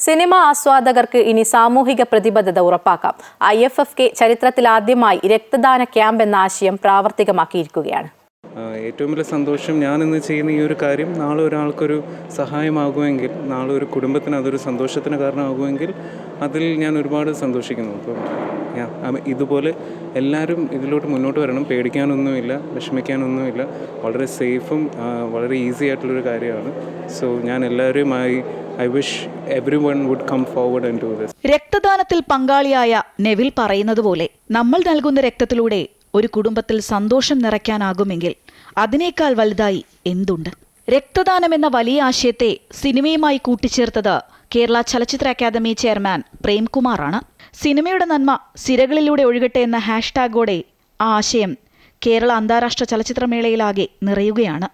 Cinema ആസ്വാദകർക്ക് ഇനി സാമൂഹിക പ്രതിബദ്ധത ഉറപ്പാക്കാം. IFFK ചരിത്രത്തിലാദ്യമായി രക്തദാന ക്യാമ്പ് എന്ന ആശയം പ്രാവർത്തികമാക്കിയിരിക്കുകയാണ്. ഏറ്റവും വലിയ സന്തോഷം ഞാൻ ഇന്ന് ചെയ്യുന്ന ഈ ഒരു കാര്യം നാളെ ഒരാൾക്കൊരു സഹായമാകുമെങ്കിൽ, നാളെ ഒരു കുടുംബത്തിന് അതൊരു സന്തോഷത്തിന് കാരണമാകുമെങ്കിൽ അതിൽ ഞാൻ ഒരുപാട് സന്തോഷിക്കുന്നു. അപ്പം ഇതുപോലെ എല്ലാവരും ഇതിലോട്ട് മുന്നോട്ട് വരണം. പേടിക്കാനൊന്നുമില്ല, വിഷമിക്കാനൊന്നുമില്ല. വളരെ സേഫും വളരെ ഈസി ആയിട്ടുള്ളൊരു കാര്യമാണ്. സോ ഞാൻ എല്ലാവരെയും I wish everyone would come forward and do this. രക്തദാനത്തിൽ പങ്കാളിയായ നെവിൽ പറയുന്നത് പോലെ നമ്മൾ നൽകുന്ന രക്തത്തിലൂടെ ഒരു കുടുംബത്തിൽ സന്തോഷം നിറയ്ക്കാനാകുമെങ്കിൽ അതിനേക്കാൾ വലുതായി എന്തുണ്ട്? രക്തദാനം എന്ന വലിയ ആശയത്തെ സിനിമയുമായി കൂട്ടിച്ചേർത്തത് കേരള ചലച്ചിത്ര അക്കാദമി ചെയർമാൻ പ്രേംകുമാറാണ്. സിനിമയുടെ നന്മ സിരകളിലൂടെ ഒഴുകട്ടെ എന്ന ഹാഷ്ടാഗോടെ ആ ആശയം കേരള അന്താരാഷ്ട്ര ചലച്ചിത്രമേളയിലാകെ നിറയുകയാണ്.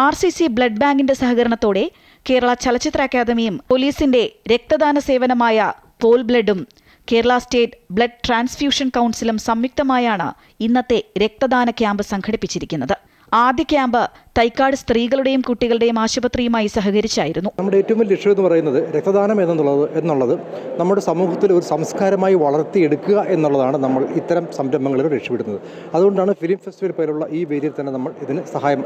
RCC ബ്ലഡ് ബാങ്കിന്റെ സഹകരണത്തോടെ കേരള ചലച്ചിത്ര അക്കാദമിയും പോലീസിന്റെ രക്തദാന സേവനമായ പോൾ ബ്ലഡും കേരള സ്റ്റേറ്റ് ബ്ലഡ് ട്രാൻസ്ഫ്യൂഷൻ കൗൺസിലും സംയുക്തമായാണ് ഇന്നത്തെ രക്തദാന ക്യാമ്പ് സംഘടിപ്പിച്ചിരിക്കുന്നത്. ആദ്യ ക്യാമ്പ് തൈക്കാട് സ്ത്രീകളുടെയും കുട്ടികളുടെയും ആശുപത്രിയുമായി സഹകരിച്ചായിരുന്നു. നമ്മുടെ ഏറ്റവും വലിയ ലക്ഷ്യം എന്ന് പറയുന്നത് രക്തദാനം എന്നുള്ളത് നമ്മുടെ സമൂഹത്തിൽ ഒരു സംസ്കാരമായി വളർത്തിയെടുക്കുക എന്നുള്ളതാണ് നമ്മൾ ഇത്തരം സംരംഭങ്ങളിൽ ലക്ഷ്യമിടുന്നത്. അതുകൊണ്ടാണ് ഫിലിം ഫെസ്റ്റിവൽ പോലുള്ള ഈ വേദിയിൽ തന്നെ നമ്മൾ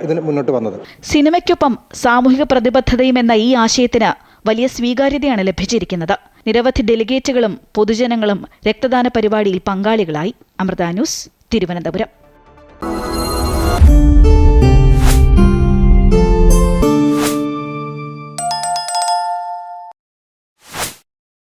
ഇതിന് മുന്നോട്ട് വന്നത്. സിനിമയ്ക്കൊപ്പം സാമൂഹിക പ്രതിബദ്ധതയും എന്ന ഈ ആശയത്തിന് വലിയ സ്വീകാര്യതയാണ് ലഭിച്ചിരിക്കുന്നത്. നിരവധി ഡെലിഗേറ്റുകളും പൊതുജനങ്ങളും രക്തദാന പരിപാടിയിൽ പങ്കാളികളായി. അമൃത ന്യൂസ്, തിരുവനന്തപുരം.